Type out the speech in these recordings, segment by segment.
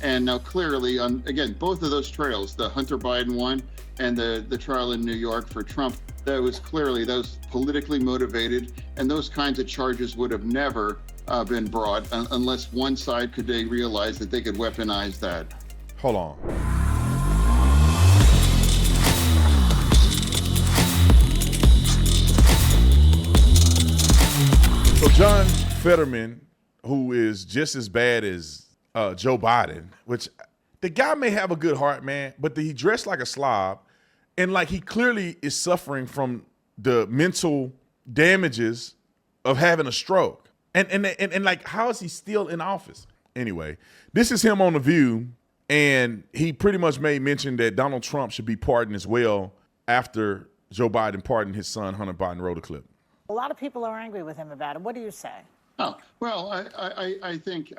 And now clearly, again, both of those trails, the Hunter Biden one and the trial in New York for Trump, that was politically motivated, and those kinds of charges would have never been brought unless one side could they realize that they could weaponize that. Hold on. So John Fetterman, who is just as bad as Joe Biden, which the guy may have a good heart, man, but he dressed like a slob, and like he clearly is suffering from the mental damages of having a stroke. And like, how is he still in office? Anyway, this is him on The View, and he pretty much made mention that Donald Trump should be pardoned as well after Joe Biden pardoned his son, Hunter Biden. Roll the clip. A lot of people are angry with him about it. What do you say? Oh, well, I think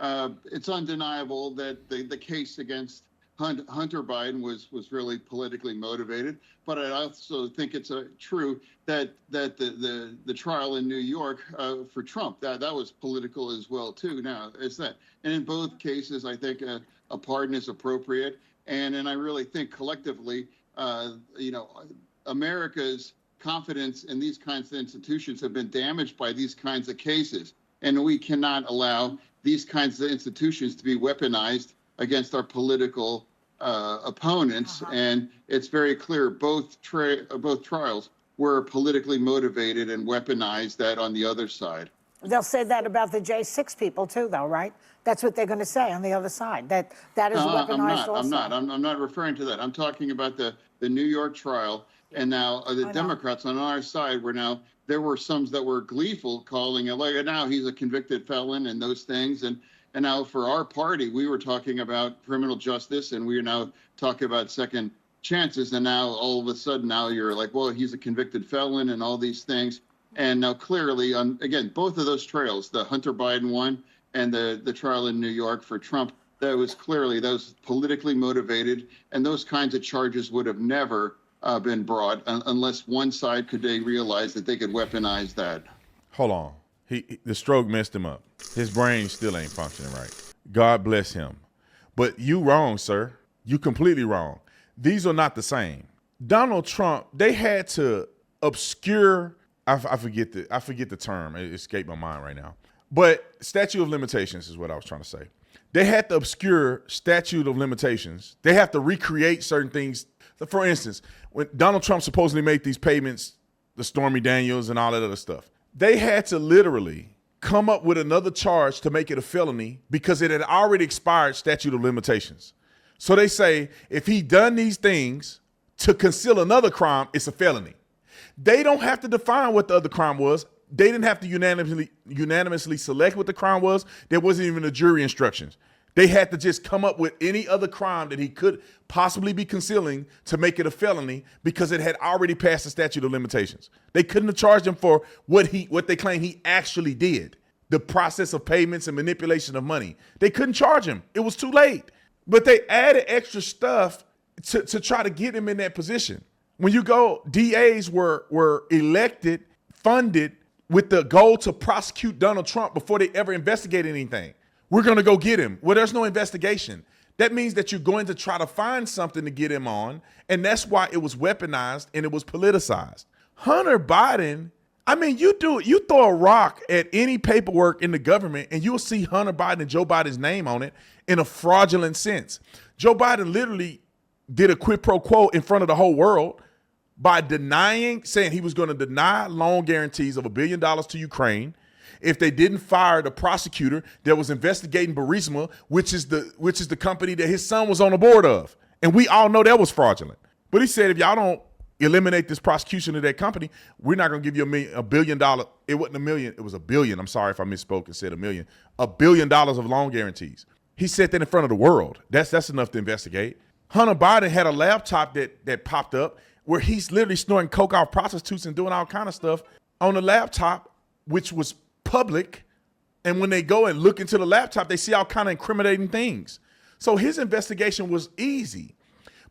it's undeniable that the case against Hunter Biden was really politically motivated, but I also think it's true that the trial in New York for Trump that was political as well too. Now it's that, and in both cases, I think a pardon is appropriate, and I really think collectively, America's confidence in these kinds of institutions have been damaged by these kinds of cases, and we cannot allow these kinds of institutions to be weaponized against our political opponents. And it's very clear both trials were politically motivated and weaponized that on the other side. They'll say that about the J6 people too, though, right? That's what they're going to say on the other side. That is weaponized also. I'm not referring to that. I'm talking about the New York trial. And now the Democrats on our side there were some that were gleeful, calling it like, now he's a convicted felon and those things. And now for our party, we were talking about criminal justice, and we are now talking about second chances. And now all of a sudden now you're like, well, he's a convicted felon and all these things. And now clearly, again, both of those trails, the Hunter Biden one and the trial in New York for Trump, that was politically motivated, and those kinds of charges would have never been brought unless one side could they realize that they could weaponize that. Hold on. The stroke messed him up. His brain still ain't functioning right. God bless him. But you wrong, sir. You completely wrong. These are not the same. Donald Trump, they had to obscure, I forget the term. It escaped my mind right now. But statute of limitations is what I was trying to say. They had to obscure statute of limitations. They have to recreate certain things. For instance, when Donald Trump supposedly made these payments, the Stormy Daniels and all that other stuff, they had to literally come up with another charge to make it a felony because it had already expired statute of limitations. So they say if he done these things to conceal another crime, it's a felony. They don't have to define what the other crime was. They didn't have to unanimously select what the crime was. There wasn't even a jury instructions. They had to just come up with any other crime that he could possibly be concealing to make it a felony because it had already passed the statute of limitations. They couldn't have charged him for what they claim he actually did, the process of payments and manipulation of money. They couldn't charge him. It was too late. But they added extra stuff to try to get him in that position. When you go, DAs were elected, funded with the goal to prosecute Donald Trump before they ever investigate anything. We're going to go get him. Well, there's no investigation. That means that you're going to try to find something to get him on, and that's why it was weaponized and it was politicized. Hunter Biden, I mean, you throw a rock at any paperwork in the government and you'll see Hunter Biden and Joe Biden's name on it in a fraudulent sense. Joe Biden literally did a quid pro quo in front of the whole world by saying he was going to deny loan guarantees of $1 billion to Ukraine if they didn't fire the prosecutor that was investigating Burisma, which is the company that his son was on the board of. And we all know that was fraudulent. But he said, if y'all don't eliminate this prosecution of that company, we're not going to give you $1 billion. It wasn't a million. It was $1 billion. I'm sorry if I misspoke and said $1 million. $1 billion of loan guarantees. He said that in front of the world. That's enough to investigate. Hunter Biden had a laptop that popped up where he's literally snorting coke off prostitutes and doing all kind of stuff on the laptop, which was public. And when they go and look into the laptop, they see all kind of incriminating things. So his investigation was easy.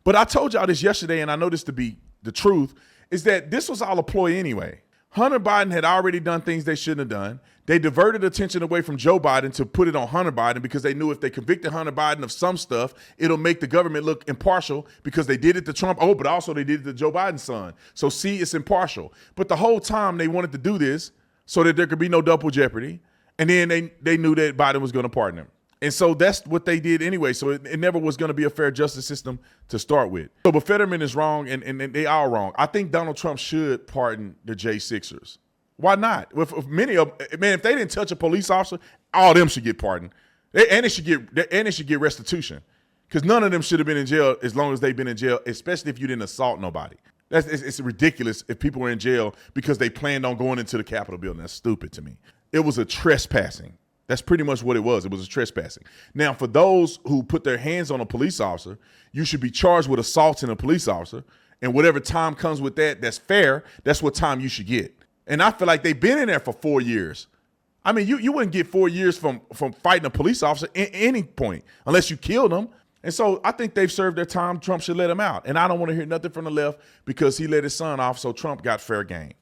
But I told y'all this yesterday, and I know this to be the truth, is that this was all a ploy anyway. Hunter Biden had already done things they shouldn't have done. They diverted attention away from Joe Biden to put it on Hunter Biden because they knew if they convicted Hunter Biden of some stuff, it'll make the government look impartial because they did it to Trump. Oh, but also they did it to Joe Biden's son. So see, it's impartial. But the whole time they wanted to do this so that there could be no double jeopardy. And then they knew that Biden was going to pardon him. And so that's what they did anyway. So it never was going to be a fair justice system to start with. So, but Fetterman is wrong, and they are wrong. I think Donald Trump should pardon the J6ers. Why not? If many of man, if they didn't touch a police officer, all of them should get pardoned, and they should get restitution, because none of them should have been in jail as long as they've been in jail, especially if you didn't assault nobody. It's ridiculous if people were in jail because they planned on going into the Capitol building. That's stupid to me. It was a trespassing. That's pretty much what it was. It was a trespassing. Now, for those who put their hands on a police officer, you should be charged with assaulting a police officer. And whatever time comes with that, that's fair. That's what time you should get. And I feel like they've been in there for 4 years. I mean, you wouldn't get 4 years from fighting a police officer at any point unless you killed them. And so I think they've served their time. Trump should let them out. And I don't want to hear nothing from the left because he let his son off, so Trump got fair game.